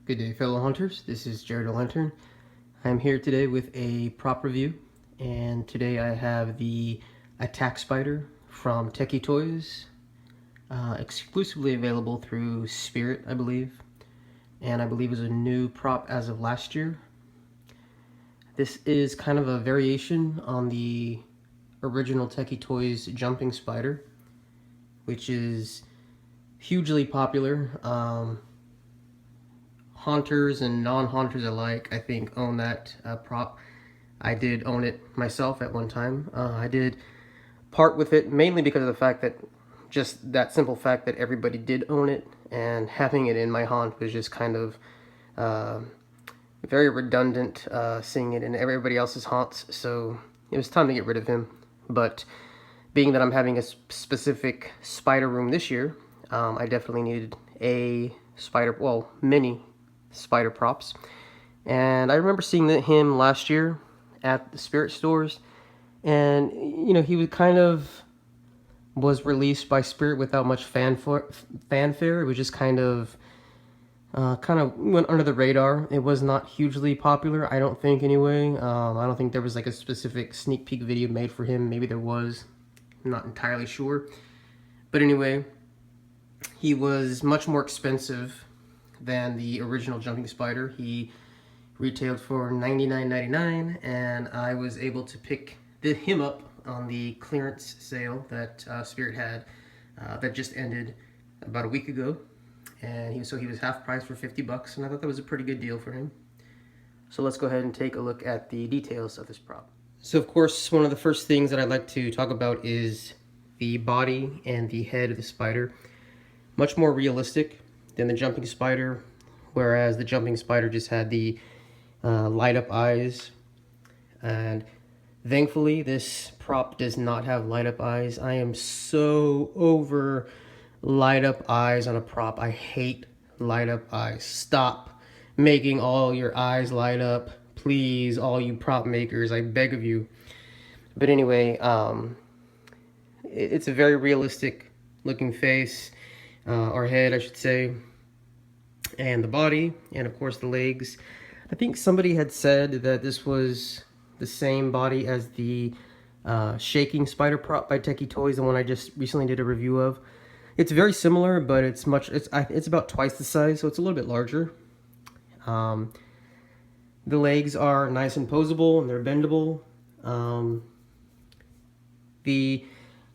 Good day, fellow hunters. This is Jared the Lantern. I'm here today with a prop review, and today I have the Attack Spider from Tekky Toys, exclusively available through Spirit, I believe, and I believe is a new prop as of last year. This is kind of a variation on the original Tekky Toys Jumping Spider, which is hugely popular. Haunters and non-haunters alike, I think, own that prop. I did own it myself at one time. I did part with it mainly because of the fact that, just that simple fact that everybody did own it, and having it in my haunt was just kind of very redundant, seeing it in everybody else's haunts, so it was time to get rid of him. But being that I'm having a specific spider room this year, I definitely needed a spider, well, mini spider props. And I remember seeing him last year at the Spirit stores, and he was released by Spirit without much fanfare. It was just kind of went under the radar. It was not hugely popular, I don't think, anyway. I don't think there was like a specific sneak peek video made for him. Maybe there was, I'm not entirely sure. But anyway, he was much more expensive than the original Jumping Spider. He retailed for $99.99, and I was able to pick him up on the clearance sale that Spirit had that just ended about a week ago, and he was half price for $50, and I thought that was a pretty good deal for him. So let's go ahead and take a look at the details of this prop. So of course, one of the first things that I'd like to talk about is the body and the head of the spider. Much more realistic than the Jumping Spider, whereas the Jumping Spider just had the light up eyes, and thankfully this prop does not have light up eyes. I am so over light up eyes on a prop. I hate light up eyes. Stop making all your eyes light up, please, all you prop makers, I beg of you. But anyway, it's a very realistic looking face, or head I should say, and the body, and of course the legs. I think somebody had said that this was the same body as the Shaking Spider prop by Tekky Toys, the one I just recently did a review of. It's very similar, but it's about twice the size, so it's a little bit larger. The legs are nice and posable, and they're bendable. The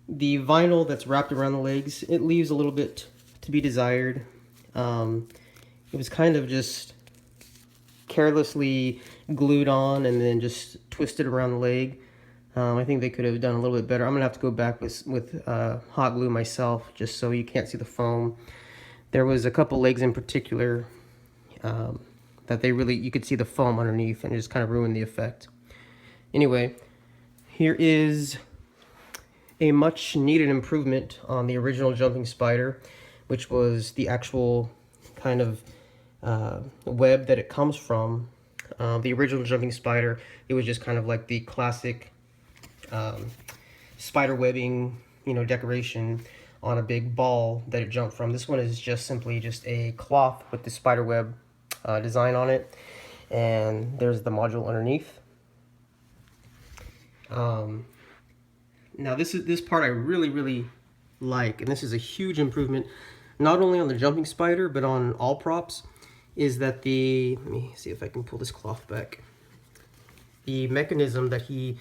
vinyl that's wrapped around the legs, it leaves a little bit to be desired. It was kind of just carelessly glued on and then just twisted around the leg. I think they could have done a little bit better. I'm gonna have to go back with hot glue myself, just so you can't see the foam. There was a couple legs in particular that you could see the foam underneath, and it just kind of ruined the effect. Anyway, here is a much needed improvement on the original Jumping Spider, which was the actual kind of web that it comes from. The original Jumping Spider, it was just kind of like the classic spider webbing, decoration on a big ball that it jumped from. This one is just simply a cloth with the spider web design on it, and there's the module underneath. Now this part I really like, and this is a huge improvement, not only on the Jumping Spider but on all props, is that let me see if I can pull this cloth back. The mechanism that he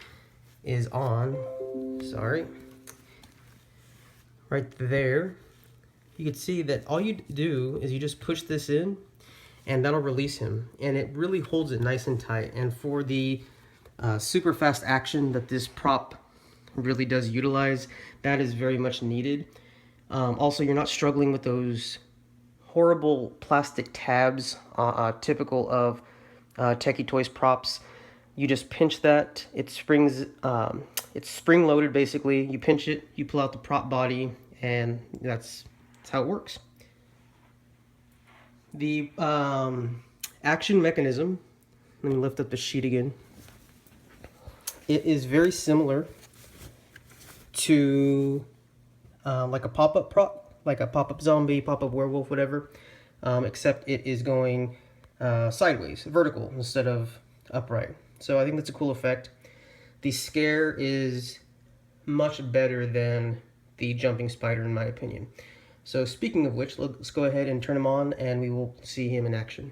is on, right there, you can see that all you do is you just push this in, and that'll release him, and it really holds it nice and tight. And for the super fast action that this prop really does utilize, that is very much needed. Also, you're not struggling with those horrible plastic tabs typical of Tekky Toys props. You just pinch that, it springs, it's spring loaded basically. You pinch it, you pull out the prop body, and that's how it works. The action mechanism, let me lift up the sheet again. It is very similar to like a pop-up prop, like a pop-up zombie, pop-up werewolf, whatever, except it is going sideways, vertical, instead of upright. So I think that's a cool effect. The scare is much better than the jumping spider in my opinion. So speaking of which, let's go ahead and turn him on and we will see him in action.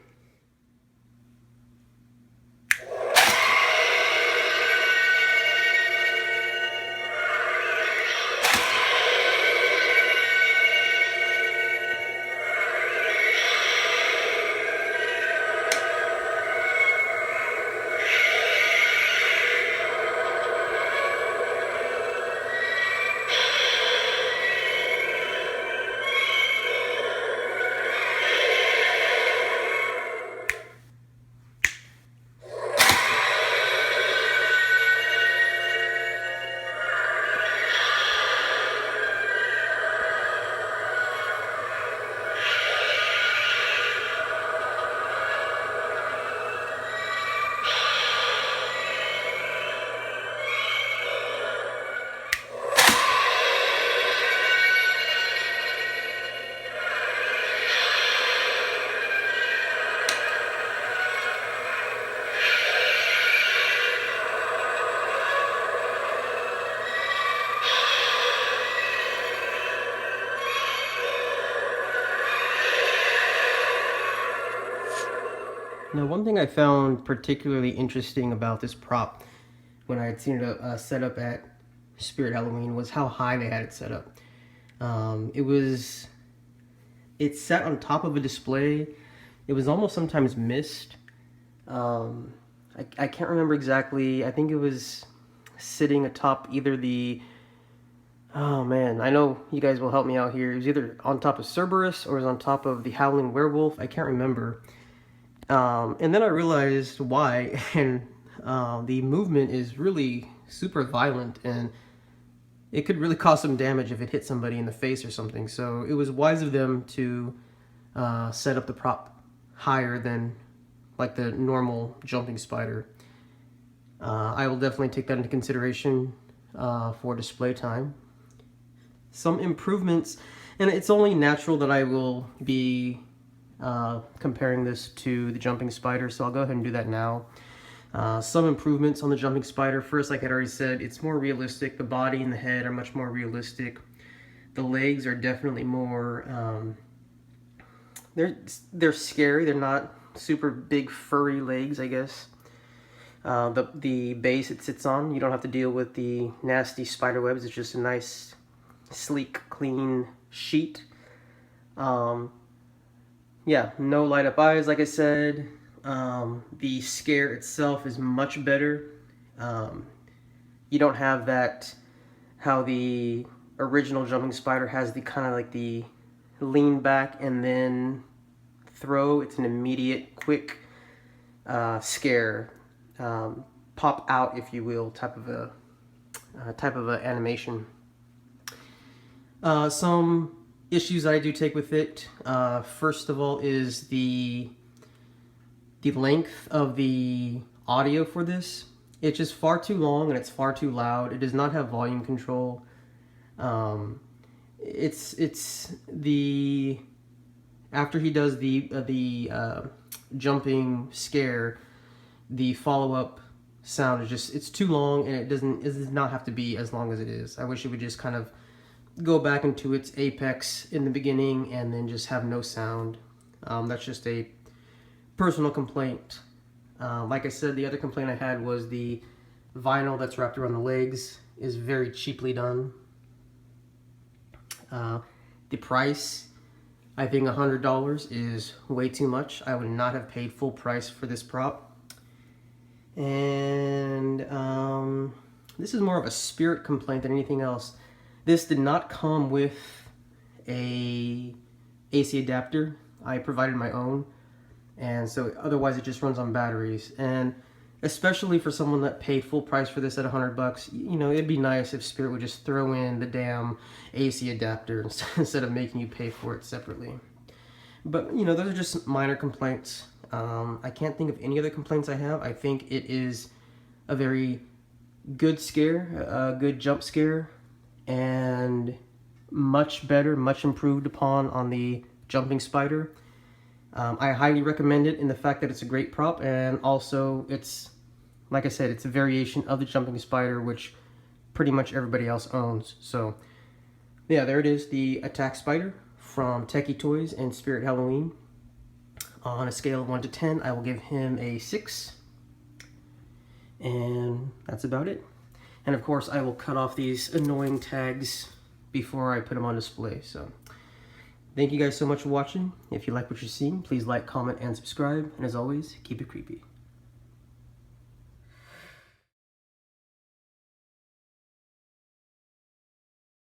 Now, one thing I found particularly interesting about this prop when I had seen it set up at Spirit Halloween was how high they had it set up. It sat on top of a display. It was almost sometimes missed. I can't remember exactly. I think it was sitting atop either the... Oh man, I know you guys will help me out here. It was either on top of Cerberus or it was on top of the Howling Werewolf. I can't remember. And then I realized why, and the movement is really super violent, and it could really cause some damage if it hit somebody in the face or something. So it was wise of them to set up the prop higher than like the normal jumping spider. I will definitely take that into consideration for display time. Some improvements, and it's only natural that I will be comparing this to the jumping spider, so I'll go ahead and do that now. Some improvements on the jumping spider. First, like I already said, it's more realistic. The body and the head are much more realistic. The legs are definitely more, they're scary. They're not super big furry legs, I guess. The base it sits on, you don't have to deal with the nasty spider webs. It's just a nice, sleek, clean sheet. Yeah, no light up eyes, like I said. The scare itself is much better. You don't have that, how the original jumping spider has the kind of like the lean back and then throw. It's an immediate, quick scare, pop out, if you will, type of a animation. Some issues I do take with it, first of all, is the length of the audio for this. It's just far too long and it's far too loud. It does not have volume control. It's the after he does the jumping scare, the follow-up sound is just, it's too long, and it does not have to be as long as it is. I wish it would just kind of go back into its apex in the beginning and then just have no sound. That's just a personal complaint. Like I said, the other complaint I had was the vinyl that's wrapped around the legs is very cheaply done. The price, I think $100 is way too much. I would not have paid full price for this prop. And this is more of a spirit complaint than anything else. This did not come with a AC adapter. I provided my own, and so otherwise it just runs on batteries. And especially for someone that paid full price for this at $100, you know, it'd be nice if Spirit would just throw in the damn AC adapter instead of making you pay for it separately. But, you know, those are just minor complaints. I can't think of any other complaints I have. I think it is a very good scare, a good jump scare, and much better, much improved upon on the jumping spider. I highly recommend it in the fact that it's a great prop, and also it's, like I said, it's a variation of the jumping spider, which pretty much everybody else owns. So yeah, there it is, the attack spider from Tekky Toys and Spirit Halloween. On a scale of 1 to 10, I will give him a 6. And that's about it. And of course, I will cut off these annoying tags before I put them on display. So thank you guys so much for watching. If you like what you're seeing, please like, comment, and subscribe. And as always, keep it creepy.